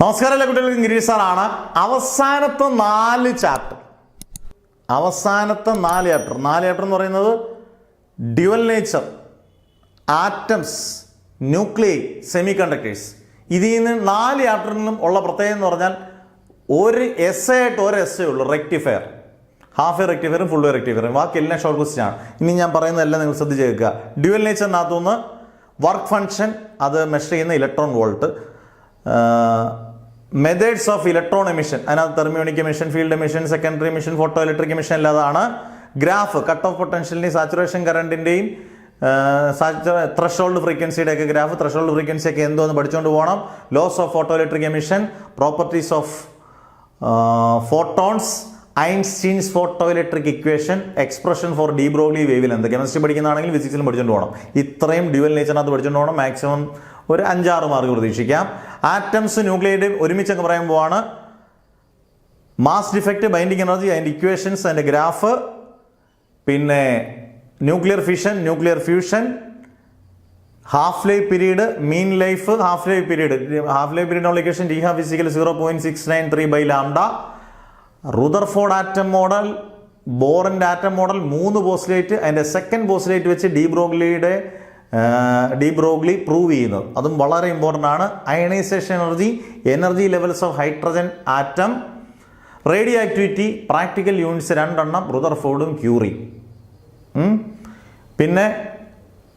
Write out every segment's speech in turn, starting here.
നമസ്കാരം എല്ലാ കുട്ടികൾക്കും ഗിരീഷ് സാറാണ്. അവസാനത്തെ നാല് ചാപ്റ്റർ എന്ന് പറയുന്നത് dual nature, atoms, nuclei, semi conductors. ഇതിൽ നിന്ന് 4 ചാപ്റ്ററിലും ഉള്ള പ്രത്യേകത എന്ന് പറഞ്ഞാൽ ഒരു എസ് ആയിട്ട് ഒരു എസ് ഉള്ളൂ. റെക്ടിഫയർ, ഹാഫ് എ റെക്ടിഫയറും ഫുൾ എ റെക്ടിഫയറും, ബാക്കി എല്ലാം ഷോർട്ട് ക്വസ്റ്റ്യൻ ആണ്. ഇനി ഞാൻ പറയുന്നതെല്ലാം നിങ്ങൾ ശ്രദ്ധിച്ച് കേൾക്കുക. ഡ്യുവൽ നേച്ചറിനകത്തുനിന്ന് വർക്ക് ഫംഗ്ഷൻ അത് മെഷർ ചെയ്യുന്ന electron volt, methods of electron emission അതിനകത്ത് thermionic emission, field emission, secondary emission, photoelectric emission അല്ലാതാണ്. ഗ്രാഫ് കട്ട് ഓഫ് പൊട്ടൻഷ്യലിൻ്റെയും സാച്ചുറേഷൻ കറണ്ടിൻ്റെയും ത്രഷോൾഡ് ഫ്രീക്വൻസിയുടെ ഒക്കെ ഗ്രാഫ്, ത്രഷോൾഡ് ഫ്രീക്വൻസി ഒക്കെ എന്തോന്ന് പഠിച്ചുകൊണ്ട് പോകണം. Laws of photoelectric emission, properties of photons, Einstein's photoelectric equation, expression for de Broglie wavelength. Chemistry പഠിക്കുന്നതാണെങ്കിൽ ഫിസിക്സിലും പഠിച്ചുകൊണ്ട് പോകണം. ഇത്രയും ഡ്യുവൽ നേച്ചറിനകത്ത് പഠിച്ചുകൊണ്ട് പോകണം. മാക്സിമം ഒരു 5-6 മാർക്ക് പ്രതീക്ഷിക്കാം. ആറ്റംസ്, ന്യൂക്ലിയൈഡ് ഒരുമിച്ചൊക്കെ പറയുമ്പോഴാണ് മാസ് ഡിഫക്റ്റ്, ബൈൻഡിങ് എനർജി, അതിൻ്റെ ഇക്വേഷൻസ്, അതിൻ്റെ ഗ്രാഫ്, പിന്നെ nuclear fission, nuclear fusion, half life period, mean life, half life പീരീഡിനുള്ള equation T half physical 0.693/λ, Rutherford atom model, ബോറിൻ്റെ ആറ്റം മോഡൽ, 3 പോസ്റ്റുലേറ്റ്, അതിൻ്റെ സെക്കൻഡ് പോസ്റ്റുലേറ്റ് വെച്ച് de Broglie prove ചെയ്യുന്നത്, അതും വളരെ ഇമ്പോർട്ടൻ്റ് ആണ്. Ionisation energy, energy levels of hydrogen atom, radioactivity, practical units 2 റുദർഫോർഡും Curie. പിന്നെ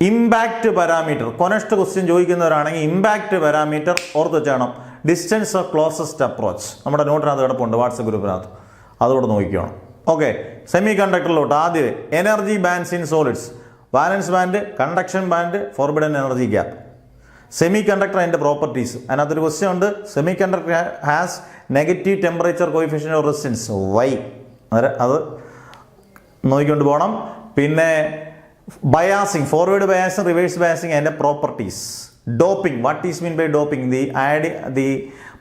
ഇമ്പാക്റ്റ് പാരാമീറ്റർ, കൊനസ്റ്റ് ക്വസ്റ്റ്യൻ ചോദിക്കുന്നവരാണെങ്കിൽ ഇമ്പാക്റ്റ് പാരാമീറ്റർ ഓർത്ത് വെച്ചാണ്. ഡിസ്റ്റൻസ് ഓഫ് ക്ലോസസ്റ്റ് അപ്രോച്ച് നമ്മുടെ നോട്ടിനകത്ത് കിടപ്പുണ്ട്, വാട്സപ്പ് ഗ്രൂപ്പിനകത്ത്, അതുകൂടെ നോക്കിക്കണം. ഓക്കെ, സെമി കണ്ടക്ടറിലോട്ട് ആദ്യം energy bands in solids, valence band, conduction band, forbidden energy gap. Semiconductor അതിൻ്റെ പ്രോപ്പർട്ടീസ്, അതിനകത്തൊരു ക്വസ്റ്റ്യൻ ഉണ്ട്. Semiconductor has negative temperature coefficient of resistance, why, അത് നോക്കിക്കൊണ്ട് പോകണം. പിന്നെ biasing, forward biasing, reverse biasing, അതിൻ്റെ properties. Doping, what is mean by doping? The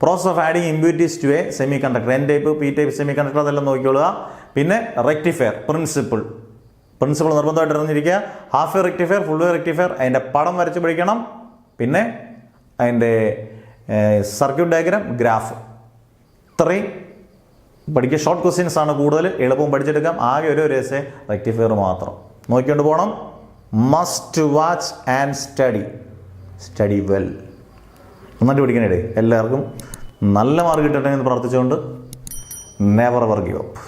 process of adding impurities to a semiconductor, N type, P type semiconductor, അതെല്ലാം നോക്കിക്കൊള്ളുക. പിന്നെ rectifier principle നിർബന്ധമായിട്ട് അറിഞ്ഞിരിക്കുക. Half A rectifier, full A rectifier, അതിൻ്റെ പടം വരച്ച് പഠിക്കണം. പിന്നെ അതിൻ്റെ സർക്യൂട്ട് ഡയഗ്രാം, ഗ്രാഫ്, ഇത്രയും പഠിക്കുക. ഷോർട്ട് ക്വസ്റ്റ്യൻസ് ആണ് കൂടുതൽ, എളുപ്പം പഠിച്ചെടുക്കാം. ആകെ ഒരു എസ്സേ റെക്ടിഫയർ മാത്രം നോക്കിക്കൊണ്ട് പോകണം. Must watch and study well. നന്നായിട്ട് പഠിക്കാനേ. എല്ലാവർക്കും നല്ല മാർക്ക് കിട്ടട്ടെ എന്ന് പ്രാർത്ഥിച്ചുകൊണ്ട് നെവർ എവർ ഗിവ് അപ്പ്.